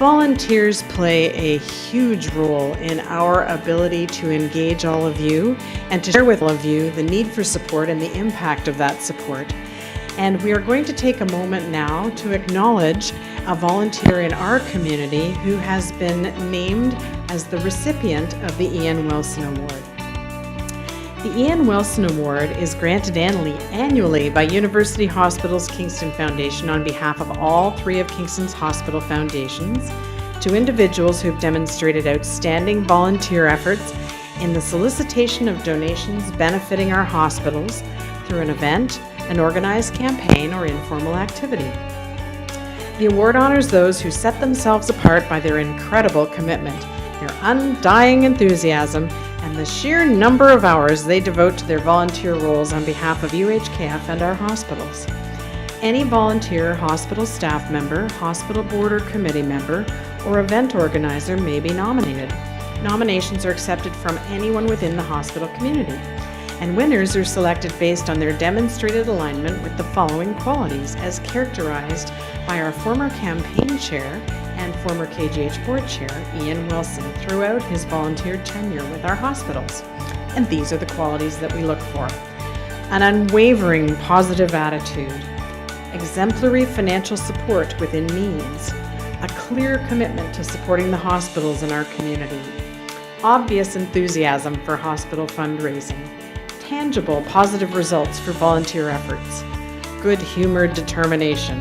Volunteers play a huge role in our ability to engage all of you and to share with all of you the need for support and the impact of that support. And we are going to take a moment now to acknowledge a volunteer in our community who has been named as the recipient of the Ian Wilson Award. The Ian Wilson Award is granted annually by University Hospitals Kingston Foundation on behalf of all 3 of Kingston's hospital foundations to individuals who have demonstrated outstanding volunteer efforts in the solicitation of donations benefiting our hospitals through an event, an organized campaign, or informal activity. The award honors those who set themselves apart by their incredible commitment, their undying enthusiasm, and the sheer number of hours they devote to their volunteer roles on behalf of UHKF and our hospitals. Any volunteer hospital staff member, hospital board or committee member, or event organizer may be nominated. Nominations are accepted from anyone within the hospital community, and winners are selected based on their demonstrated alignment with the following qualities as characterized by our former campaign chair and former KGH board chair, Ian Wilson, throughout his volunteer tenure with our hospitals. And these are the qualities that we look for: an unwavering positive attitude, exemplary financial support within means, a clear commitment to supporting the hospitals in our community, obvious enthusiasm for hospital fundraising, tangible positive results for volunteer efforts, good-humored determination,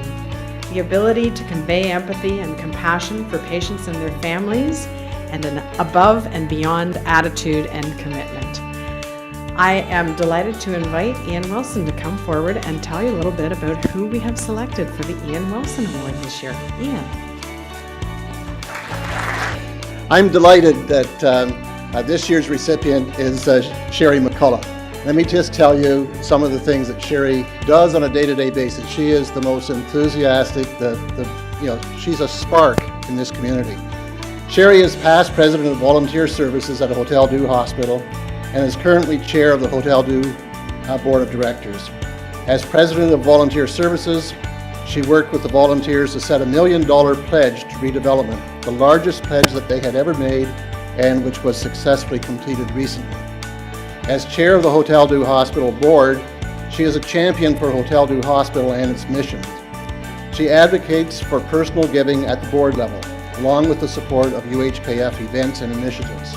the ability to convey empathy and compassion for patients and their families, and an above and beyond attitude and commitment. I am delighted to invite Ian Wilson to come forward and tell you a little bit about who we have selected for the Ian Wilson Award this year. Ian. I'm delighted that this year's recipient is Sherri McCullough. Let me just tell you some of the things that Sherri does on a day-to-day basis. She is the most enthusiastic, she's a spark in this community. Sherri is past president of volunteer services at Hotel Dieu Hospital and is currently chair of the Hotel Dieu Board of Directors. As president of volunteer services, she worked with the volunteers to set a $1 million pledge to redevelopment, the largest pledge that they had ever made and which was successfully completed recently. As chair of the Hotel Dieu Hospital Board, she is a champion for Hotel Dieu Hospital and its mission. She advocates for personal giving at the board level, along with the support of UHKF events and initiatives.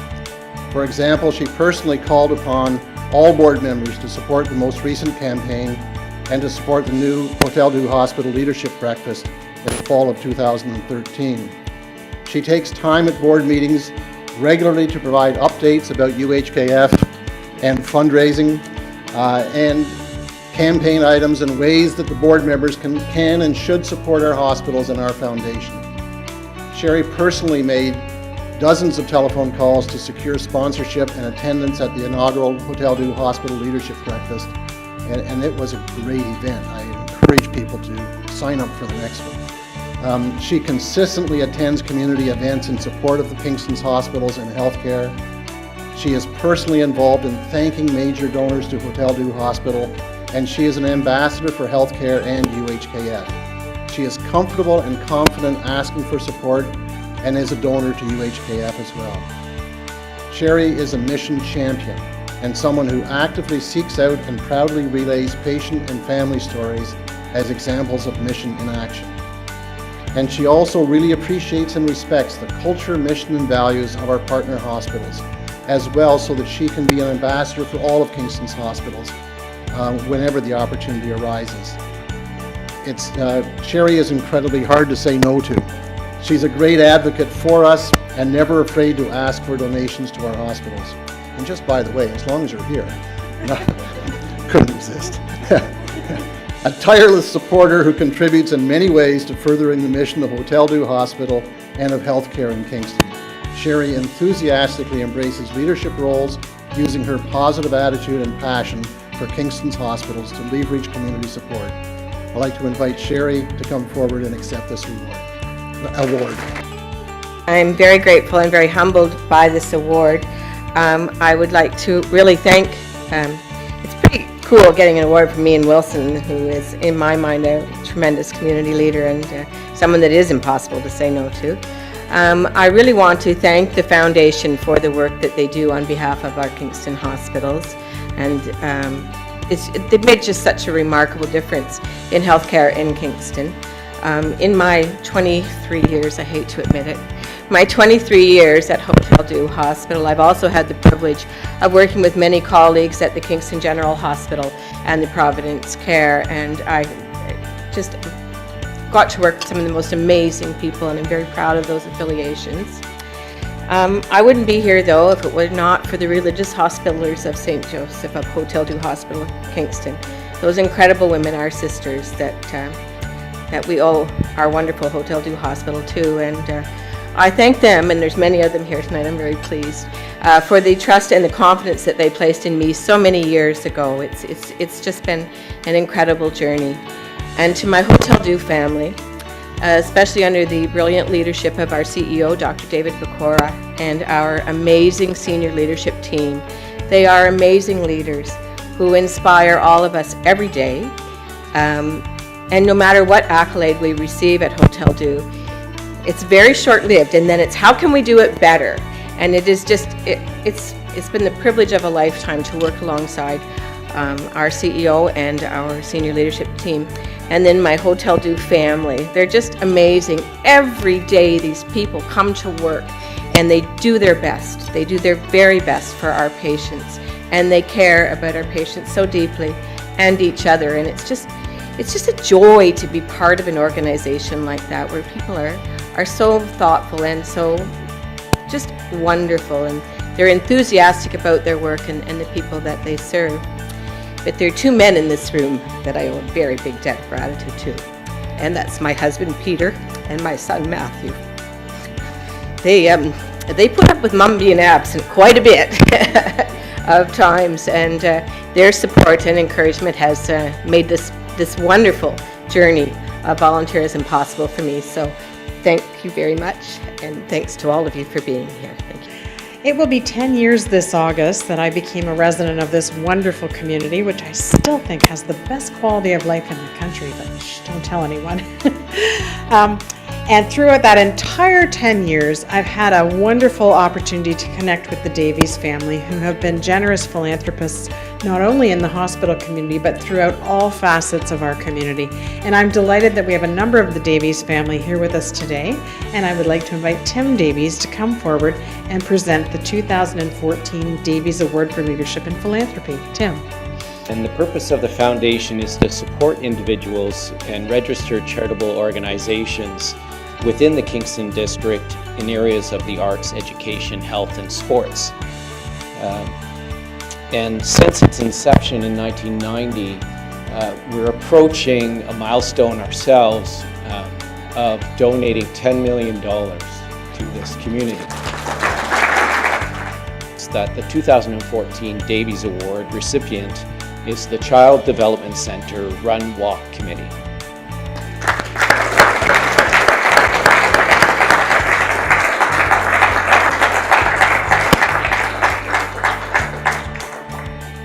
For example, she personally called upon all board members to support the most recent campaign and to support the new Hotel Dieu Hospital Leadership Breakfast in the fall of 2013. She takes time at board meetings regularly to provide updates about UHKF and fundraising and campaign items and ways that the board members can and should support our hospitals and our foundation. Sherri personally made dozens of telephone calls to secure sponsorship and attendance at the inaugural Hotel Dieu Hospital Leadership Breakfast, and it was a great event. I encourage people to sign up for the next one. She consistently attends community events in support of the Kingston's hospitals and healthcare. She is personally involved in thanking major donors to Hotel Dieu Hospital, and she is an ambassador for healthcare and UHKF. She is comfortable and confident asking for support and is a donor to UHKF as well. Sherri is a mission champion and someone who actively seeks out and proudly relays patient and family stories as examples of mission in action. And she also really appreciates and respects the culture, mission, and values of our partner hospitals as well, so that she can be an ambassador for all of Kingston's hospitals whenever the opportunity arises. Sherri is incredibly hard to say no to. She's a great advocate for us and never afraid to ask for donations to our hospitals. And just by the way, as long as you're here, couldn't resist. A tireless supporter who contributes in many ways to furthering the mission of Hotel Dieu Hospital and of healthcare in Kingston. Sherri enthusiastically embraces leadership roles using her positive attitude and passion for Kingston's hospitals to leverage community support. I'd like to invite Sherri to come forward and accept this award. I'm very grateful and very humbled by this award. I would like to really thank, it's pretty cool getting an award from Ian Wilson, who is, in my mind, a tremendous community leader and someone that is impossible to say no to. I really want to thank the foundation for the work that they do on behalf of our Kingston hospitals, and they've made just such a remarkable difference in healthcare in Kingston. In my 23 years, I hate to admit it, my 23 years at Hotel Dieu Hospital, I've also had the privilege of working with many colleagues at the Kingston General Hospital and the Providence Care, and I just got to work with some of the most amazing people, and I'm very proud of those affiliations. I wouldn't be here, though, if it were not for the religious hospitallers of St. Joseph of Hotel Dieu Hospital, Kingston. Those incredible women, our sisters, that we owe our wonderful Hotel Dieu Hospital to, and I thank them, and there's many of them here tonight, I'm very pleased, for the trust and the confidence that they placed in me so many years ago. It's just been an incredible journey. And to my Hotel Dieu family, especially under the brilliant leadership of our CEO, Dr. David Bacora, and our amazing senior leadership team. They are amazing leaders who inspire all of us every day. And no matter what accolade we receive at Hotel Dieu, it's very short-lived, and then it's how can we do it better? And it is just, it's been the privilege of a lifetime to work alongside our CEO and our senior leadership team. And then my Hotel Dieu family. They're just amazing. Every day these people come to work and they do their best. They do their very best for our patients, and they care about our patients so deeply and each other. And it's just a joy to be part of an organization like that, where people are so thoughtful and so just wonderful, and they're enthusiastic about their work and the people that they serve. But there are two men in this room that I owe a very big debt of gratitude to, and that's my husband Peter and my son Matthew. They put up with Mum being absent quite a bit of times, and their support and encouragement has made this wonderful journey of volunteerism possible for me. So thank you very much, and thanks to all of you for being here. Thank you. It will be 10 years this August that I became a resident of this wonderful community, which I still think has the best quality of life in the country, but don't tell anyone. And throughout that entire 10 years, I've had a wonderful opportunity to connect with the Davies family, who have been generous philanthropists not only in the hospital community, but throughout all facets of our community. And I'm delighted that we have a number of the Davies family here with us today, and I would like to invite Tim Davies to come forward and present the 2014 Davies Award for Leadership in Philanthropy. Tim. And the purpose of the foundation is to support individuals and registered charitable organizations within the Kingston district in areas of the arts, education, health, and sports. And since its inception in 1990, we're approaching a milestone ourselves of donating $10 million to this community. It's that the 2014 Davies Award recipient is the Child Development Center Run Walk Committee.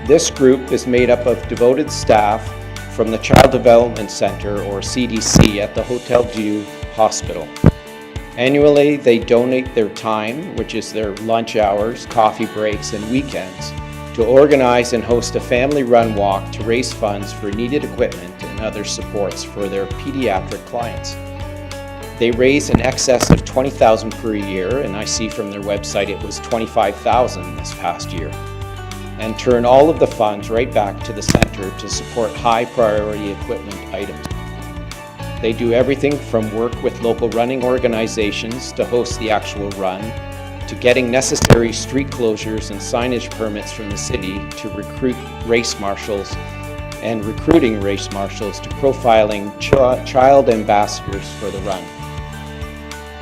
This group is made up of devoted staff from the Child Development Center, or CDC, at the Hotel Dieu Hospital. Annually, they donate their time, which is their lunch hours, coffee breaks, and weekends, to organize and host a family run walk to raise funds for needed equipment and other supports for their pediatric clients. They raise in excess of $20,000 per year, and I see from their website it was $25,000 this past year, and turn all of the funds right back to the center to support high priority equipment items. They do everything from work with local running organizations to host the actual run, to getting necessary street closures and signage permits from the city, to recruit race marshals and recruiting race marshals, to profiling child ambassadors for the run.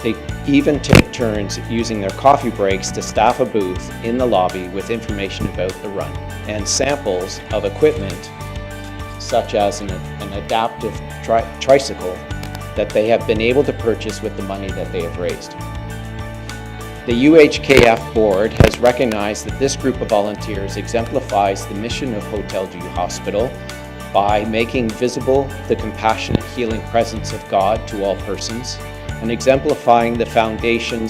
They even take turns using their coffee breaks to staff a booth in the lobby with information about the run and samples of equipment such as an adaptive tricycle that they have been able to purchase with the money that they have raised. The UHKF board has recognized that this group of volunteers exemplifies the mission of Hotel Dieu Hospital by making visible the compassionate, healing presence of God to all persons, and exemplifying the foundation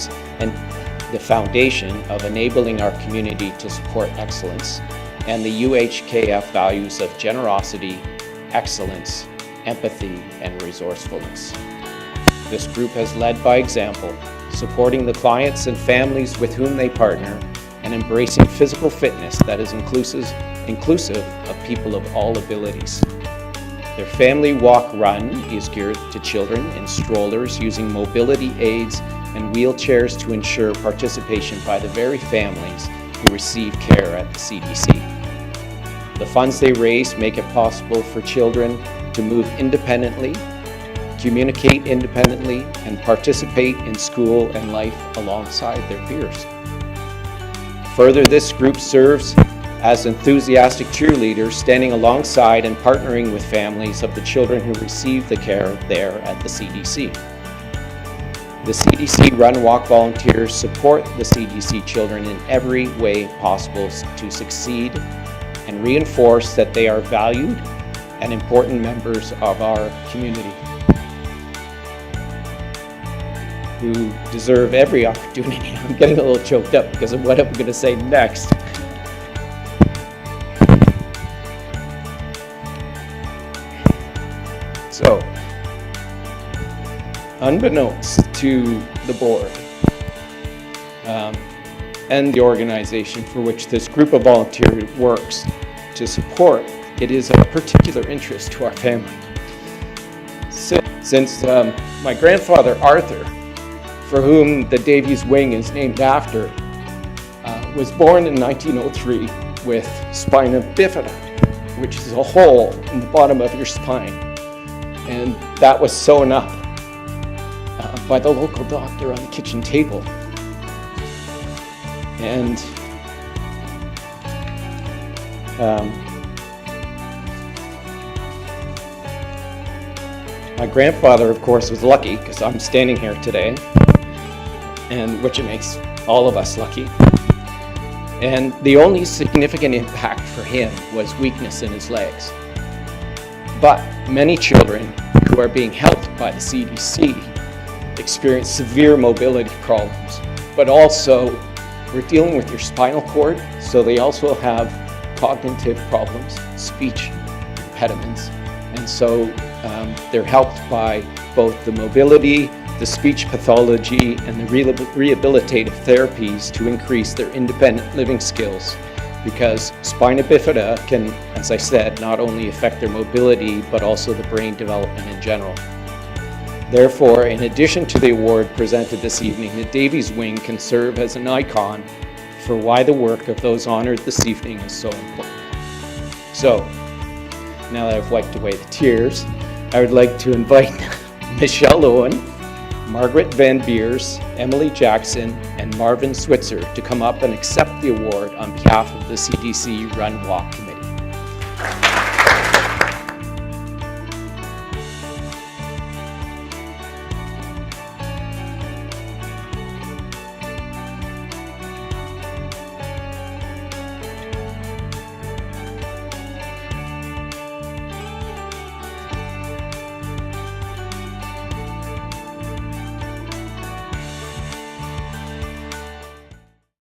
of enabling our community to support excellence and the UHKF values of generosity, excellence, empathy, and resourcefulness. This group has led by example, supporting the clients and families with whom they partner, and embracing physical fitness that is inclusive of people of all abilities. Their family walk run is geared to children in strollers using mobility aids and wheelchairs to ensure participation by the very families who receive care at the CDC. The funds they raise make it possible for children to move independently, communicate independently, and participate in school and life alongside their peers. Further, this group serves as enthusiastic cheerleaders, standing alongside and partnering with families of the children who receive the care there at the CDC. The CDC Run Walk volunteers support the CDC children in every way possible to succeed and reinforce that they are valued and important members of our community, who deserve every opportunity. I'm getting a little choked up because of what I'm going to say next. So, unbeknownst to the board and the organization for which this group of volunteers works to support, it is of particular interest to our family. Since my grandfather Arthur, for whom the Davies Wing is named after, was born in 1903 with spina bifida, which is a hole in the bottom of your spine. And that was sewn up by the local doctor on the kitchen table. And my grandfather, of course, was lucky because I'm standing here today, and which makes all of us lucky. And the only significant impact for him was weakness in his legs. But many children who are being helped by the CDC experience severe mobility problems, but also we're dealing with your spinal cord, so they also have cognitive problems, speech impediments, and so they're helped by both the mobility, the speech pathology, and the rehabilitative therapies to increase their independent living skills, because spina bifida can, as I said, not only affect their mobility, but also the brain development in general. Therefore, in addition to the award presented this evening, the Davies Wing can serve as an icon for why the work of those honored this evening is so important. So, now that I've wiped away the tears, I would like to invite Michelle Owen, Margaret Van Beers, Emily Jackson, and Marvin Switzer to come up and accept the award on behalf of the CDC Run Walk Committee.